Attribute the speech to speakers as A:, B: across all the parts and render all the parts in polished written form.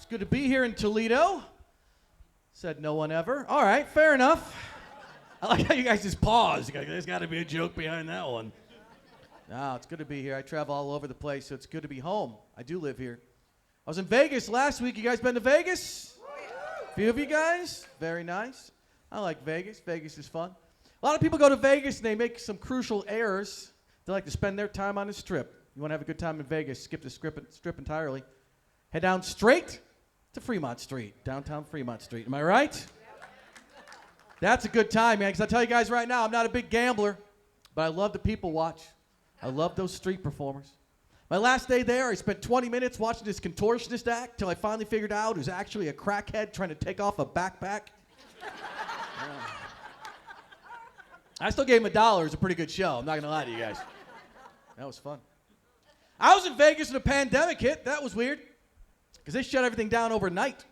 A: It's good to be here in Toledo. Said no one ever. All right, fair enough. I like how you guys just paused. There's got to be a joke behind that one. No, it's good to be here. I travel all over the place, so it's good to be home. I do live here. I was in Vegas last week. You guys been to Vegas? A few of you guys? Very nice. I like Vegas. Vegas is fun. A lot of people go to Vegas and they make some crucial errors. They like to spend their time on the Strip. You want to have a good time in Vegas, skip the Strip entirely. Head down straight to Fremont Street, downtown Fremont Street. Am I right? That's a good time, man, because I tell you guys right now, I'm not a big gambler, but I love the people watch. I love those street performers. My last day there, I spent 20 minutes watching this contortionist act till I finally figured out it was actually a crackhead trying to take off a backpack. I still gave him $1. It was a pretty good show. I'm not going to lie to you guys. That was fun. I was in Vegas when the pandemic hit. That was weird because they shut everything down overnight.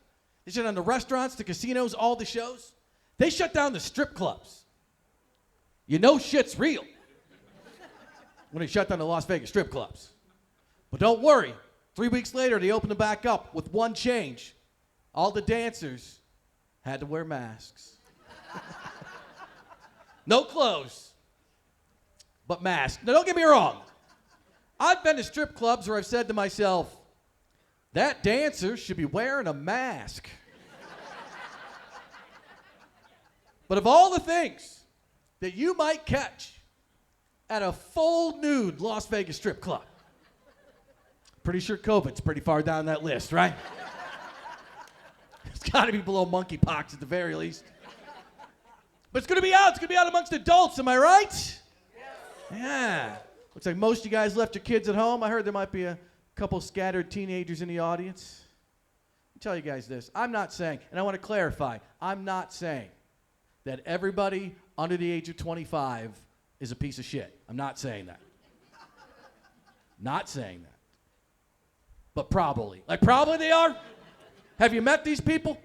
A: They shut down the restaurants, the casinos, all the shows. They shut down the strip clubs. You know shit's real when they shut down the Las Vegas strip clubs. But don't worry. 3 weeks later, they opened them back up with one change. All the dancers had to wear masks. No clothes, but masks. Now, don't get me wrong. I've been to strip clubs where I've said to myself, that dancer should be wearing a mask. But of all the things that you might catch at a full nude Las Vegas strip club, pretty sure COVID's pretty far down that list, right? It's got to be below monkeypox at the very least. But it's going to be out. It's going to be out amongst adults. Am I right? Yes. Yeah. Looks like most of you guys left your kids at home. I heard there might be a couple scattered teenagers in the audience. I'll tell you guys this. I'm not saying, and I want to clarify, I'm not saying that everybody under the age of 25 is a piece of shit. I'm not saying that. Not saying that. But probably. Like probably they are. Have you met these people?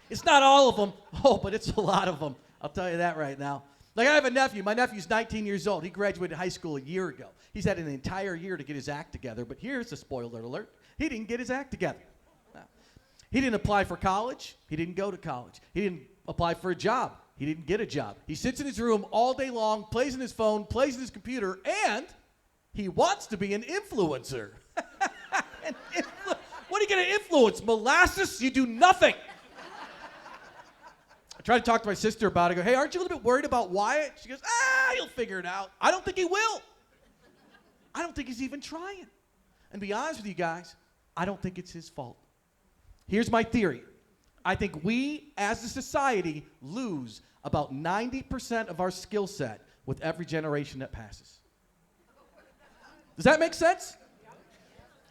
A: It's not all of them. Oh, but it's a lot of them. I'll tell you that right now. Like I have a nephew. My nephew's 19 years old. He graduated high school a year ago. He's had an entire year to get his act together, but here's the spoiler alert. He didn't get his act together. No. He didn't apply for college. He didn't go to college. He didn't apply for a job. He didn't get a job. He sits in his room all day long, plays on his phone, plays on his computer, and he wants to be an influencer. What are you going to influence? Molasses? You do nothing. I tried to talk to my sister about it. I go, hey, aren't you a little bit worried about Wyatt? She goes, he'll figure it out. I don't think he will. I don't think he's even trying. And to be honest with you guys, I don't think it's his fault. Here's my theory. I think we, as a society, lose about 90% of our skill set with every generation that passes. Does that make sense?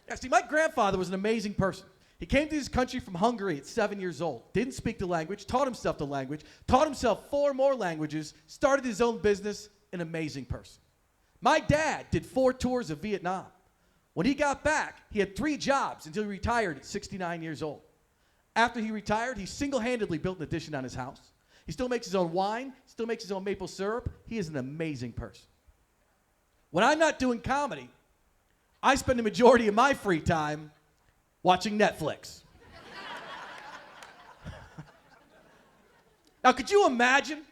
A: Yeah, see, my grandfather was an amazing person. He came to this country from Hungary at 7 years old, didn't speak the language, taught himself the language, taught himself 4 more languages, started his own business, an amazing person. My dad did 4 tours of Vietnam. When he got back, he had 3 jobs until he retired at 69 years old. After he retired, he single-handedly built an addition on his house. He still makes his own wine, still makes his own maple syrup. He is an amazing person. When I'm not doing comedy, I spend the majority of my free time watching Netflix. Now, could you imagine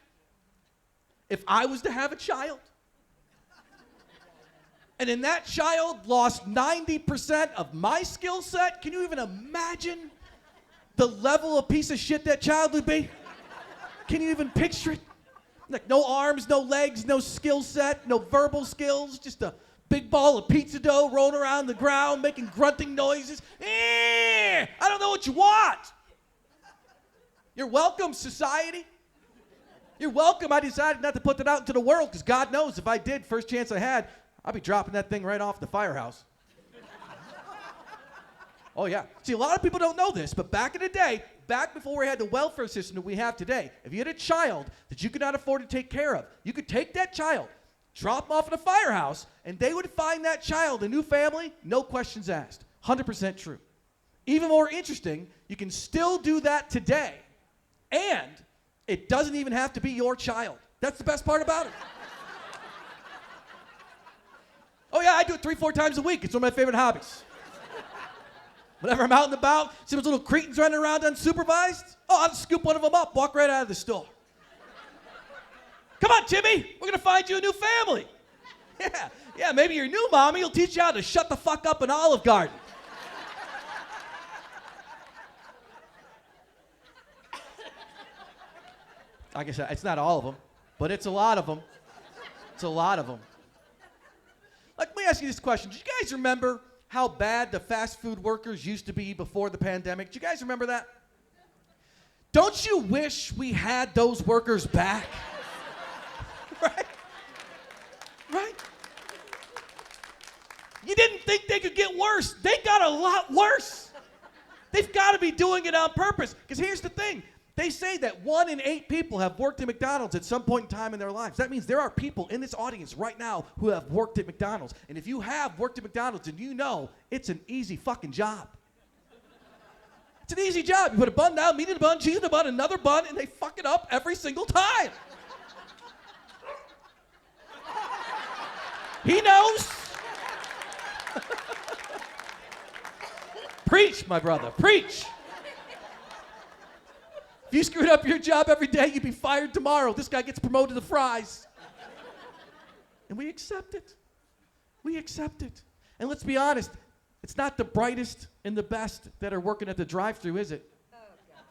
A: if I was to have a child and then that child lost 90% of my skill set? Can you even imagine the level of piece of shit that child would be? Can you even picture it? Like no arms, no legs, no skill set, no verbal skills, just a big ball of pizza dough rolling around the ground, making grunting noises. I don't know what you want. You're welcome, society. You're welcome. I decided not to put that out into the world because God knows if I did, first chance I had, I'd be dropping that thing right off the firehouse. Oh, yeah. See, a lot of people don't know this, but back in the day, back before we had the welfare system that we have today, if you had a child that you could not afford to take care of, you could take that child, drop them off in a firehouse, and they would find that child a new family, no questions asked. 100% true. Even more interesting, you can still do that today, and it doesn't even have to be your child. That's the best part about it. Oh, yeah, I do it 3-4 times a week. It's one of my favorite hobbies. Whenever I'm out and about, see those little cretins running around unsupervised? Oh, I'll scoop one of them up, walk right out of the store. Come on, Timmy, we're gonna find you a new family. Yeah, maybe your new mommy will teach you how to shut the fuck up in Olive Garden. Like I said, it's not all of them, but it's a lot of them. It's a lot of them. Let me ask you this question. Do you guys remember how bad the fast food workers used to be before the pandemic? Do you guys remember that? Don't you wish we had those workers back? Right? Right? You didn't think they could get worse. They got a lot worse. They've got to be doing it on purpose. Because here's the thing. They say that 1 in 8 people have worked at McDonald's at some point in time in their lives. That means there are people in this audience right now who have worked at McDonald's. And if you have worked at McDonald's, and you know it's an easy fucking job. It's an easy job. You put a bun down, meat in a bun, cheese in a bun, another bun, and they fuck it up every single time. He knows. Preach, my brother, preach. If you screwed up your job every day, you'd be fired tomorrow. This guy gets promoted to fries. And we accept it. We accept it. And let's be honest, it's not the brightest and the best that are working at the drive-thru, is it? Oh, God.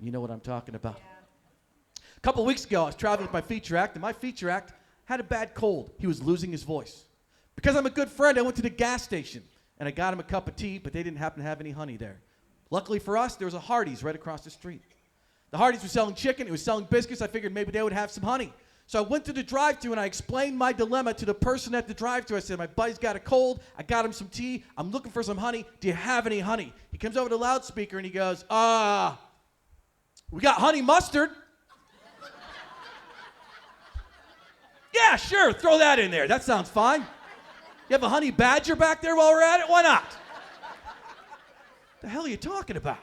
A: You know what I'm talking about. Yeah. A couple of weeks ago, I was traveling with my feature act, and my feature act had a bad cold. He was losing his voice. Because I'm a good friend, I went to the gas station, and I got him a cup of tea, but they didn't happen to have any honey there. Luckily for us, there was a Hardee's right across the street. The Hardee's was selling chicken, it was selling biscuits. I figured maybe they would have some honey. So I went to the drive-thru and I explained my dilemma to the person at the drive-thru. I said, my buddy's got a cold, I got him some tea, I'm looking for some honey. Do you have any honey? He comes over to the loudspeaker and he goes, we got honey mustard. Yeah, sure, throw that in there. That sounds fine. You have a honey badger back there while we're at it? Why not? The hell are you talking about?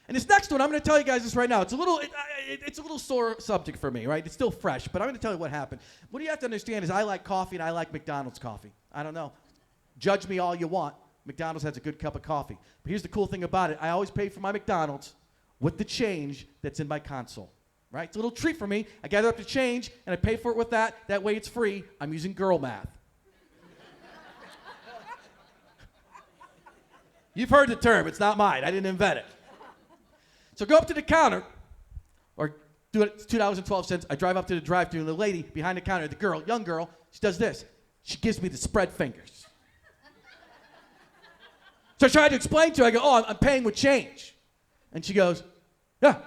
A: And this next one, I'm going to tell you guys this right now. It's a little sore subject for me, right? It's still fresh, but I'm going to tell you what happened. What you have to understand is I like coffee and I like McDonald's coffee. I don't know. Judge me all you want. McDonald's has a good cup of coffee. But here's the cool thing about it. I always pay for my McDonald's with the change that's in my console, right? It's a little treat for me. I gather up the change and I pay for it with that. That way it's free. I'm using girl math. You've heard the term. It's not mine. I didn't invent it. So go up to the counter, or do it, it's $2.12. I drive up to the drive-thru, and the lady behind the counter, the girl, young girl, she does this. She gives me the spread fingers. So I tried to explain to her, I go, I'm paying with change. And she goes, yeah.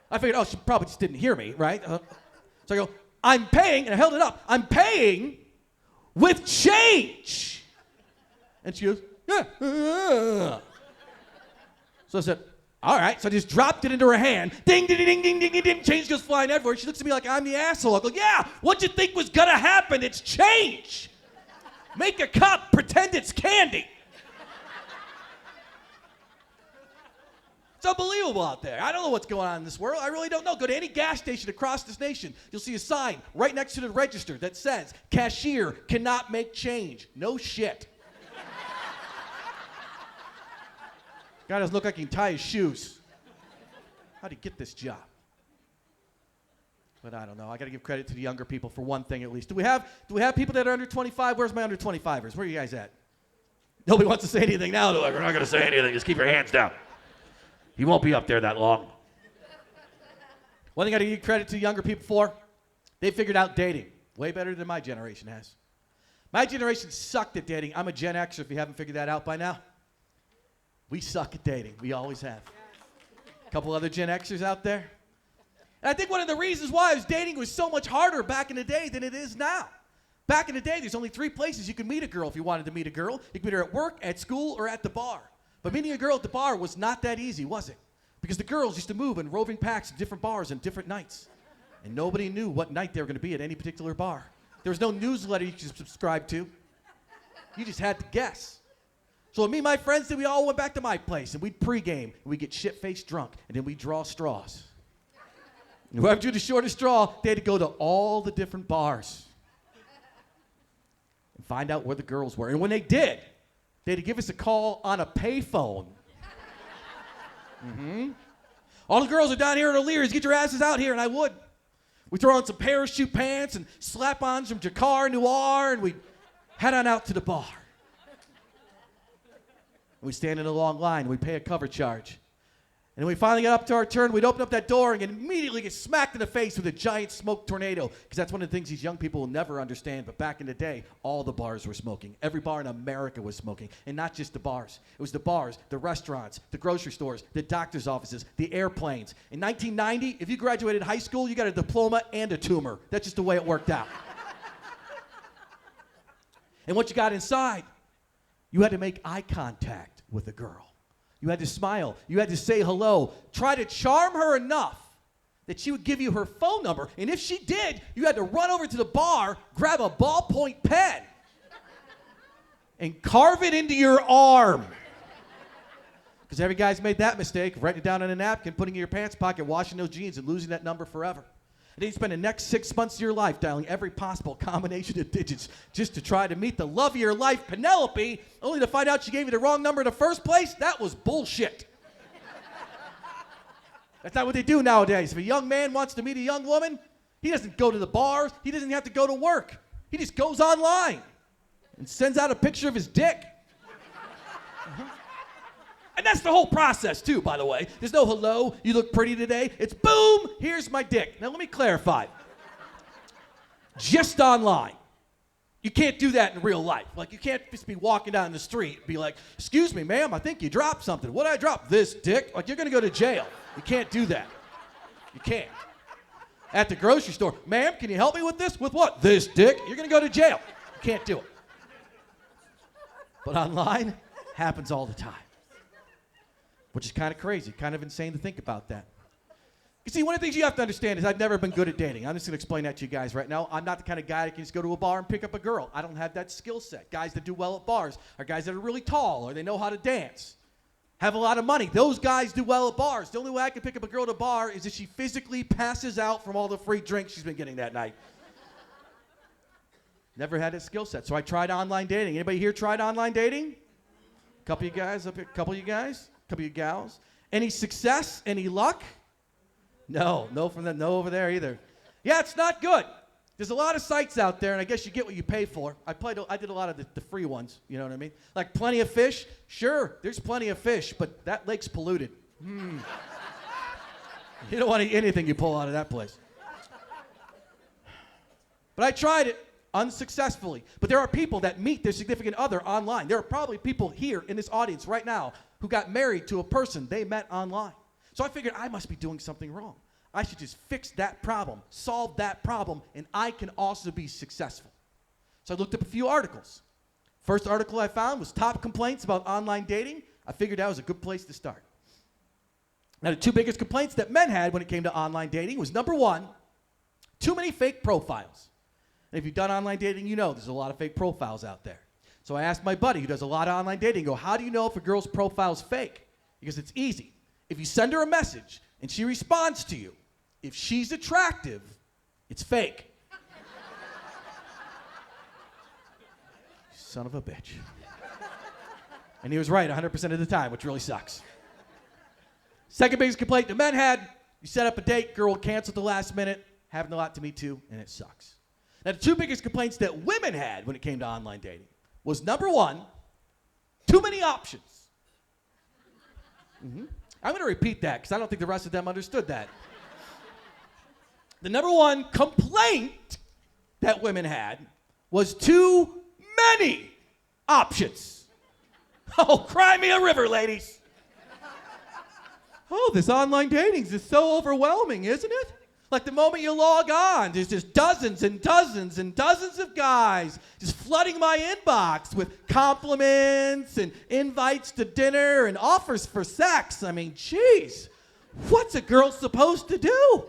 A: I figured, she probably just didn't hear me, right? So I go, I'm paying, and I held it up, I'm paying with change. And she goes, yeah. So I said, all right. So I just dropped it into her hand. Ding, ding, ding, ding, ding, ding, ding. Change goes flying everywhere. She looks at me like I'm the asshole. I go, yeah, what'd you think was going to happen? It's change. Make a cup, pretend it's candy. It's unbelievable out there. I don't know what's going on in this world. I really don't know. Go to any gas station across this nation. You'll see a sign right next to the register that says, cashier cannot make change. No shit. Guy doesn't look like he can tie his shoes. How'd he get this job? But I don't know. I got to give credit to the younger people for one thing at least. Do we have people that are under 25? Where's my under 25ers? Where are you guys at? Nobody wants to say anything now. They're like, we're not going to say anything. Just keep your hands down. He won't be up there that long. One thing I got to give credit to younger people for, they figured out dating way better than my generation has. My generation sucked at dating. I'm a Gen Xer if you haven't figured that out by now. We suck at dating. We always have. A couple other Gen Xers out there. And I think one of the reasons why is dating was so much harder back in the day than it is now. Back in the day, there's only 3 places you could meet a girl if you wanted to meet a girl. You could meet her at work, at school, or at the bar. But meeting a girl at the bar was not that easy, was it? Because the girls used to move in roving packs to different bars and different nights. And nobody knew what night they were going to be at any particular bar. There was no newsletter you could subscribe to. You just had to guess. So me and my friends, we all went back to my place, and we'd pregame, and we'd get shit-faced drunk, and then we'd draw straws. And whoever drew the shortest straw, they had to go to all the different bars. find out where the girls were. And when they did, they had to give us a call on a payphone. All the girls are down here at O'Leary's. Get your asses out here, and I would. We throw on some parachute pants and slap on some Jacquard Noir, and we head on out to the bar. We stand in a long line, and we pay a cover charge. And when we finally got up to our turn, we'd open up that door and immediately get smacked in the face with a giant smoke tornado. Because that's one of the things these young people will never understand. But back in the day, all the bars were smoking. Every bar in America was smoking. And not just the bars. It was the bars, the restaurants, the grocery stores, the doctor's offices, the airplanes. In 1990, if you graduated high school, you got a diploma and a tumor. That's just the way it worked out. And once you got inside, you had to make eye contact with a girl. You had to smile. You had to say hello. Try to charm her enough that she would give you her phone number. And if she did, you had to run over to the bar, grab a ballpoint pen, and carve it into your arm. Because every guy's made that mistake, writing it down on a napkin, putting it in your pants pocket, washing those jeans, and losing that number forever. And then you spend the next 6 months of your life dialing every possible combination of digits just to try to meet the love of your life, Penelope, only to find out she gave you the wrong number in the first place. That was bullshit. That's not what they do nowadays. If a young man wants to meet a young woman, he doesn't go to the bars. He doesn't have to go to work. He just goes online and sends out a picture of his dick. And that's the whole process, too, by the way. There's no hello, you look pretty today. It's boom, here's my dick. Now, let me clarify. Just online. You can't do that in real life. Like, you can't just be walking down the street and be like, excuse me, ma'am, I think you dropped something. What did I drop? This dick? Like, you're going to go to jail. You can't do that. You can't. At the grocery store, ma'am, can you help me with this? With what? This dick? You're going to go to jail. You can't do it. But online, happens all the time. Which is kind of crazy, kind of insane to think about that. You see, one of the things you have to understand is I've never been good at dating. I'm just going to explain that to you guys right now. I'm not the kind of guy that can just go to a bar and pick up a girl. I don't have that skill set. Guys that do well at bars are guys that are really tall or they know how to dance, have a lot of money. Those guys do well at bars. The only way I can pick up a girl at a bar is if she physically passes out from all the free drinks she's been getting that night. Never had that skill set. So I tried online dating. Anybody here tried online dating? Couple of you guys up here? Couple of you guys? Couple of you gals? Any success? Any luck? No from them. No over there either. Yeah, it's not good. There's a lot of sites out there, and I guess you get what you pay for. I did a lot of the free ones, you know what I mean? Like Plenty of Fish. Sure, there's plenty of fish, but that lake's polluted. You don't want to eat anything you pull out of that place. But I tried it unsuccessfully. But there are people that meet their significant other online. There are probably people here in this audience right now who got married to a person they met online. So I figured I must be doing something wrong. I should just fix that problem, solve that problem, and I can also be successful. So I looked up a few articles. First article I found was top complaints about online dating. I figured that was a good place to start. Now, the two biggest complaints that men had when it came to online dating was, number one, too many fake profiles. And if you've done online dating, you know there's a lot of fake profiles out there. So I asked my buddy who does a lot of online dating, how do you know if a girl's profile is fake? Because it's easy. If you send her a message and she responds to you, if she's attractive, it's fake. Son of a bitch. And he was right 100% of the time, which really sucks. Second biggest complaint the men had, you set up a date, girl will cancel at the last minute, having a lot to meet too, and it sucks. Now, the two biggest complaints that women had when it came to online dating was, number one, too many options. I'm going to repeat that because I don't think the rest of them understood that. The number one complaint that women had was too many options. Oh, cry me a river, ladies. Oh, this online dating is so overwhelming, isn't it? Like the moment you log on, there's just dozens and dozens and dozens of guys just flooding my inbox with compliments and invites to dinner and offers for sex. I mean, geez, what's a girl supposed to do?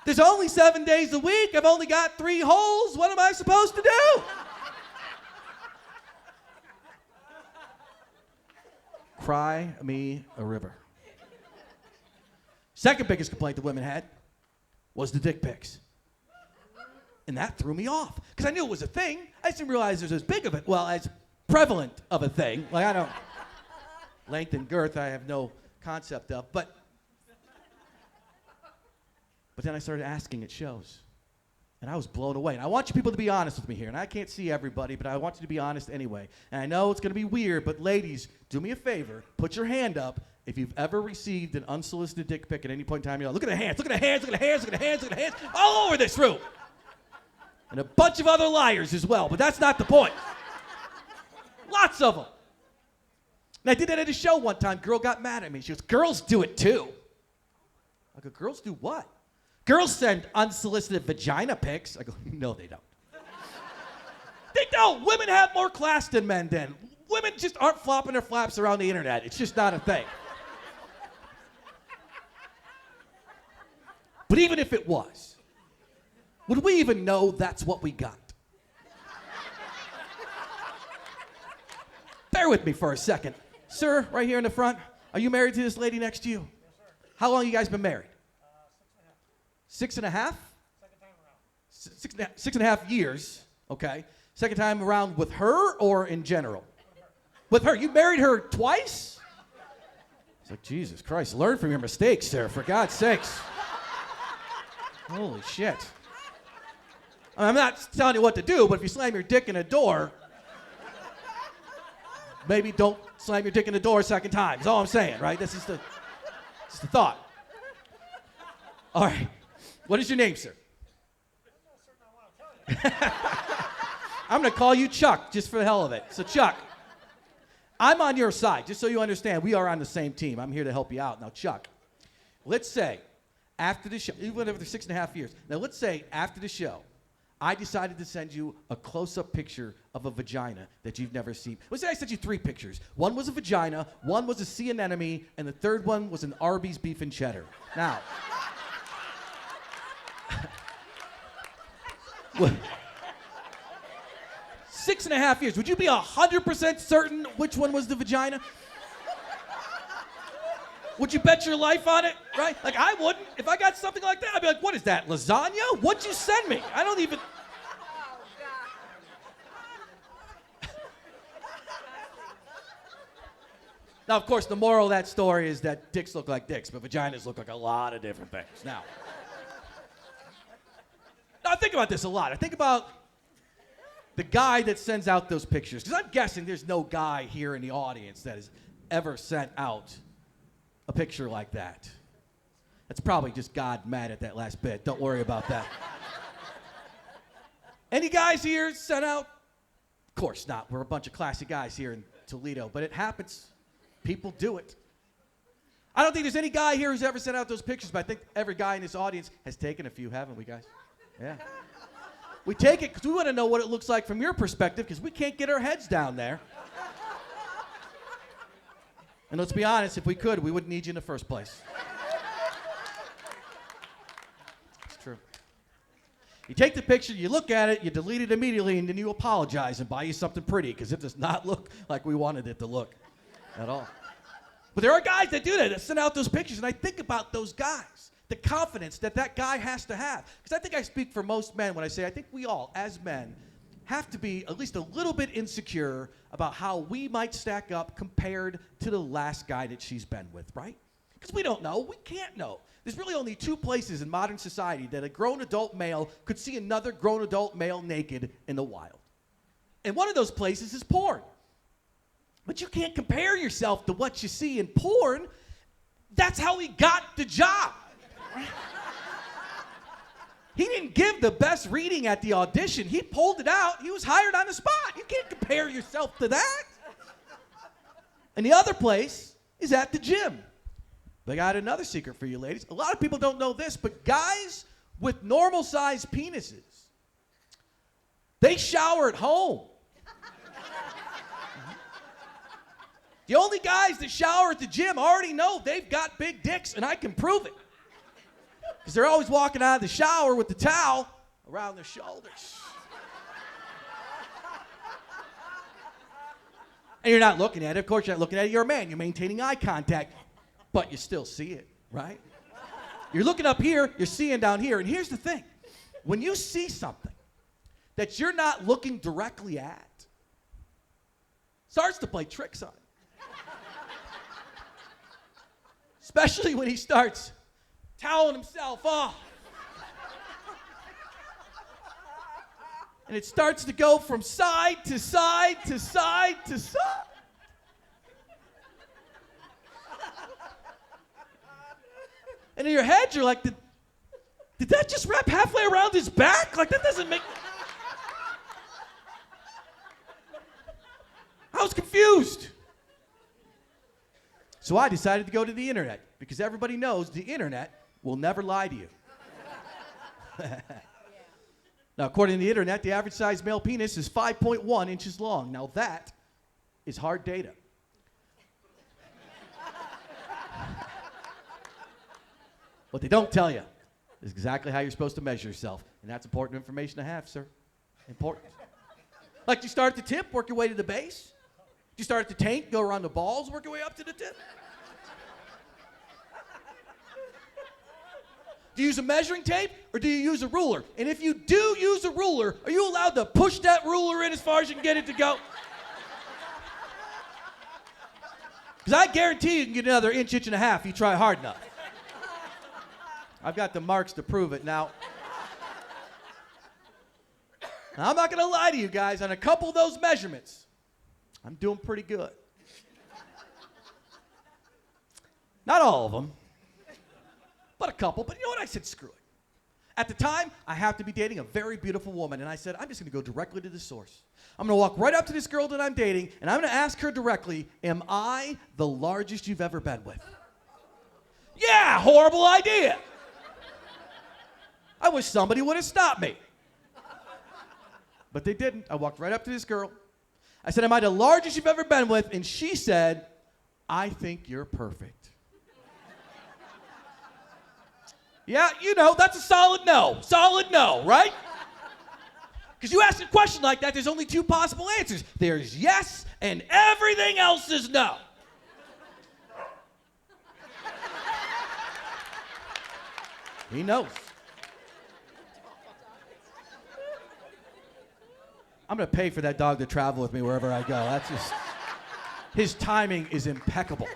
A: There's only 7 days a week. I've only got 3 holes. What am I supposed to do? Cry me a river. Second biggest complaint the women had was the dick pics. And that threw me off. Because I knew it was a thing. I just didn't realize it was as big of it. Well, as prevalent of a thing. Like, I don't... Length and girth, I have no concept of. But then I started asking at shows. And I was blown away. And I want you people to be honest with me here. And I can't see everybody, but I want you to be honest anyway. And I know it's going to be weird, but ladies, do me a favor. Put your hand up if you've ever received an unsolicited dick pic at any point in time. You're like, look at the hands, look at the hands, look at the hands, look at the hands, look at the hands, all over this room. And a bunch of other liars as well, but that's not the point. Lots of them. And I did that at a show one time. Girl got mad at me. She goes, girls do it too. I go, girls do what? Girls send unsolicited vagina pics. I go, no, they don't. They don't. Women have more class than men do. Women just aren't flopping their flaps around the internet. It's just not a thing. But even if it was, would we even know that's what we got? Bear with me for a second. Sir, right here in the front, are you married to this lady next to you?
B: Yes, sir.
A: How long have you guys been married? 6.5. 6.5?
B: Second time around.
A: 6.5 years, okay. Second time around with her or in general? With her. You married her twice? It's like, Jesus Christ, learn from your mistakes, sir, for God's sakes. Holy shit. I'm not telling you what to do, but if you slam your dick in a door, maybe don't slam your dick in the door a second time. That's all I'm saying, right? This is the thought. All right. What is your name, sir? I'm going to call you Chuck, just for the hell of it. So, Chuck, I'm on your side, just so you understand. We are on the same team. I'm here to help you out. Now, Chuck, let's say after the show, you went over the 6.5 years. Now, let's say after the show, I decided to send you a close-up picture of a vagina that you've never seen. Let's say I sent you 3 pictures. One was a vagina, one was a sea anemone, and the third one was an Arby's beef and cheddar. Now, 6.5 years. Would you be 100% certain which one was the vagina? Would you bet your life on it? Right? Like, I wouldn't. If I got something like that, I'd be like, what is that, lasagna? What'd you send me? I don't even... Now, of course, the moral of that story is that dicks look like dicks, but vaginas look like a lot of different things. Now, I think about this a lot. I think about the guy that sends out those pictures, because I'm guessing there's no guy here in the audience that has ever sent out a picture like that. That's probably just God mad at that last bit. Don't worry about that. Any guys here sent out? Of course not. We're a bunch of classy guys here in Toledo, but it happens. People do it. I don't think there's any guy here who's ever sent out those pictures, but I think every guy in this audience has taken a few, haven't we, guys? Yeah. We take it because we want to know what it looks like from your perspective, because we can't get our heads down there. And let's be honest, if we could, we wouldn't need you in the first place. It's true. You take the picture, you look at it, you delete it immediately, and then you apologize and buy you something pretty, because it does not look like we wanted it to look at all. But there are guys that do that send out those pictures, and I think about those guys, the confidence that that guy has to have. Because I think I speak for most men when I say I think we all, as men, have to be at least a little bit insecure about how we might stack up compared to the last guy that she's been with, right? Because we don't know. We can't know. There's really only 2 places in modern society that a grown adult male could see another grown adult male naked in the wild. And one of those places is porn. But you can't compare yourself to what you see in porn. That's how he got the job. He didn't give the best reading at the audition. He pulled it out. He was hired on the spot. You can't compare yourself to that. And the other place is at the gym. But I got another secret for you, ladies. A lot of people don't know this, but guys with normal-sized penises, they shower at home. The only guys that shower at the gym already know they've got big dicks, and I can prove it. Because they're always walking out of the shower with the towel around their shoulders. And you're not looking at it. Of course you're not looking at it. You're a man. You're maintaining eye contact. But you still see it, right? You're looking up here. You're seeing down here. And here's the thing. When you see something that you're not looking directly at starts to play tricks on you. Especially when he starts toweling himself off. And it starts to go from side to side to side to side. And in your head, you're like, did that just wrap halfway around his back? Like, that doesn't make... I was confused. So I decided to go to the internet, because everybody knows the internet will never lie to you. Now, according to the internet, the average size male penis is 5.1 inches long. Now, that is hard data. What they don't tell you is exactly how you're supposed to measure yourself. And that's important information to have, sir. Important. Like, you start at the tip, work your way to the base. You start at the tank, go around the balls, work your way up to the tip. Do you use a measuring tape or do you use a ruler? And if you do use a ruler, are you allowed to push that ruler in as far as you can get it to go? Because I guarantee you can get another inch and a half if you try hard enough. I've got the marks to prove it. Now, I'm not going to lie to you guys. On a couple of those measurements, I'm doing pretty good. Not all of them, but a couple. But you know what? I said, screw it. At the time, I happened to be dating a very beautiful woman, and I said, I'm just going to go directly to the source. I'm going to walk right up to this girl that I'm dating, and I'm going to ask her directly, am I the largest you've ever been with? Yeah, horrible idea. I wish somebody would have stopped me. But they didn't. I walked right up to this girl. I said, am I the largest you've ever been with? And she said, I think you're perfect. Yeah, you know, that's a solid no. Solid no, right? Because you ask a question like that, there's only two possible answers. There's yes, and everything else is no. He knows. I'm going to pay for that dog to travel with me wherever I go. That's just, his timing is impeccable.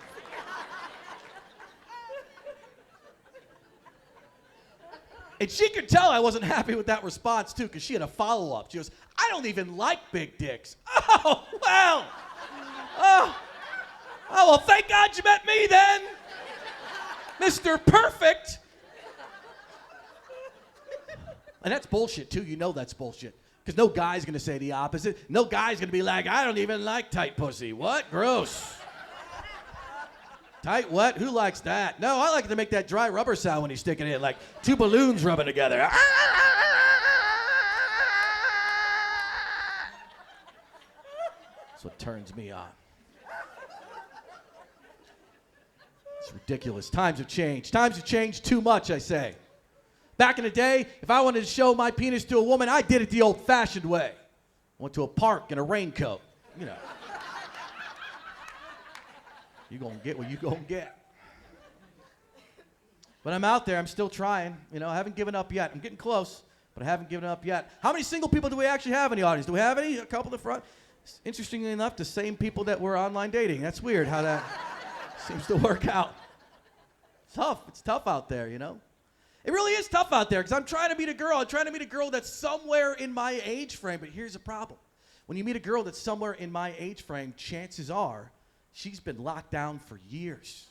A: And she could tell I wasn't happy with that response, too, because she had a follow-up. She goes, I don't even like big dicks. Oh, well. Oh, well, thank God you met me then, Mr. Perfect. And that's bullshit, too. You know that's bullshit. Because no guy's going to say the opposite. No guy's going to be like, I don't even like tight pussy. What? Gross. Tight what? Who likes that? No, I like to make that dry rubber sound when you stick it in, like two balloons rubbing together. That's what turns me on. It's ridiculous. Times have changed. Times have changed too much, I say. Back in the day, if I wanted to show my penis to a woman, I did it the old-fashioned way. I went to a park in a raincoat, you know. You're going to get what you're going to get. But I'm out there. I'm still trying. You know, I haven't given up yet. I'm getting close, but I haven't given up yet. How many single people do we actually have in the audience? Do we have any? A couple in the front? Interestingly enough, the same people that we're online dating. That's weird how that seems to work out. Tough. It's tough out there, you know. It really is tough out there because I'm trying to meet a girl. I'm trying to meet a girl that's somewhere in my age frame. But here's the problem. When you meet a girl that's somewhere in my age frame, chances are she's been locked down for years.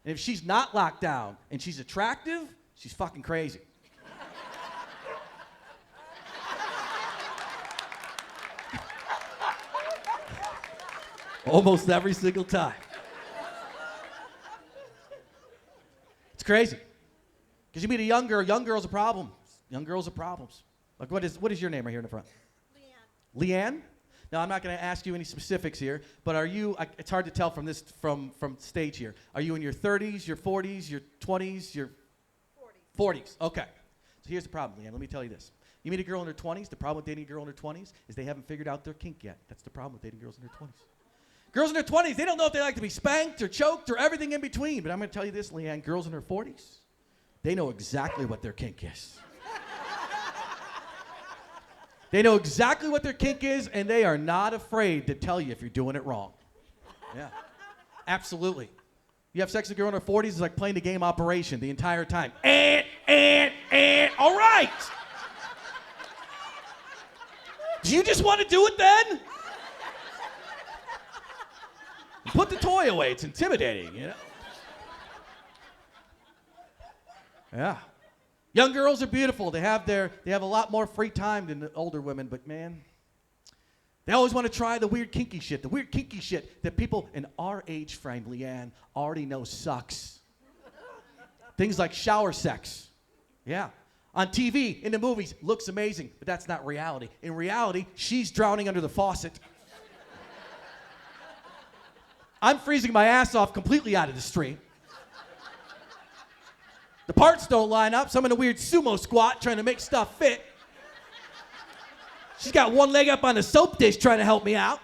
A: And if she's not locked down and she's attractive, she's fucking crazy. Almost every single time. It's crazy. Because you meet a young girl's a problem. Young girls are problems. Like, what is your name right here in the front? Leanne. Leanne? Now, I'm not going to ask you any specifics here, but are you, it's hard to tell from this, from stage here. Are you in your 30s, your 40s, your 20s, your 40s? 40s, okay. So here's the problem, Leanne. Let me tell you this. You meet a girl in her 20s, the problem with dating a girl in her 20s is they haven't figured out their kink yet. That's the problem with dating girls in their 20s. Girls in their 20s, they don't know if they like to be spanked or choked or everything in between. But I'm going to tell you this, Leanne, girls in their 40s, they know exactly what their kink is. They know exactly what their kink is, and they are not afraid to tell you if you're doing it wrong. Yeah, absolutely. You have sex with a girl in her 40s, it's like playing the game Operation the entire time. All right. Do you just want to do it then? Put the toy away. It's intimidating, you know? Yeah. Young girls are beautiful. They have a lot more free time than the older women, but man, they always want to try the weird kinky shit that people in our age frame, Leanne, already know sucks. Things like shower sex. Yeah. On TV, in the movies, looks amazing, but that's not reality. In reality, she's drowning under the faucet. I'm freezing my ass off completely out of the stream. The parts don't line up, so I'm in a weird sumo squat trying to make stuff fit. She's got one leg up on the soap dish trying to help me out.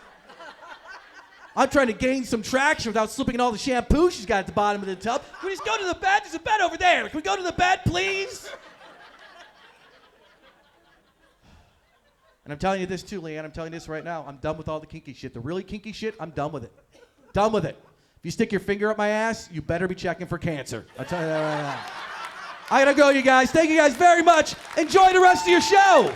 A: I'm trying to gain some traction without slipping in all the shampoo she's got at the bottom of the tub. Can we just go to the bed? There's a bed over there. Can we go to the bed, please? And I'm telling you this too, Leanne. I'm telling you this right now. I'm done with all the kinky shit. The really kinky shit, I'm done with it. Done with it. If you stick your finger up my ass, you better be checking for cancer. I'll tell you that right now. I gotta go, you guys. Thank you guys very much. Enjoy the rest of your show.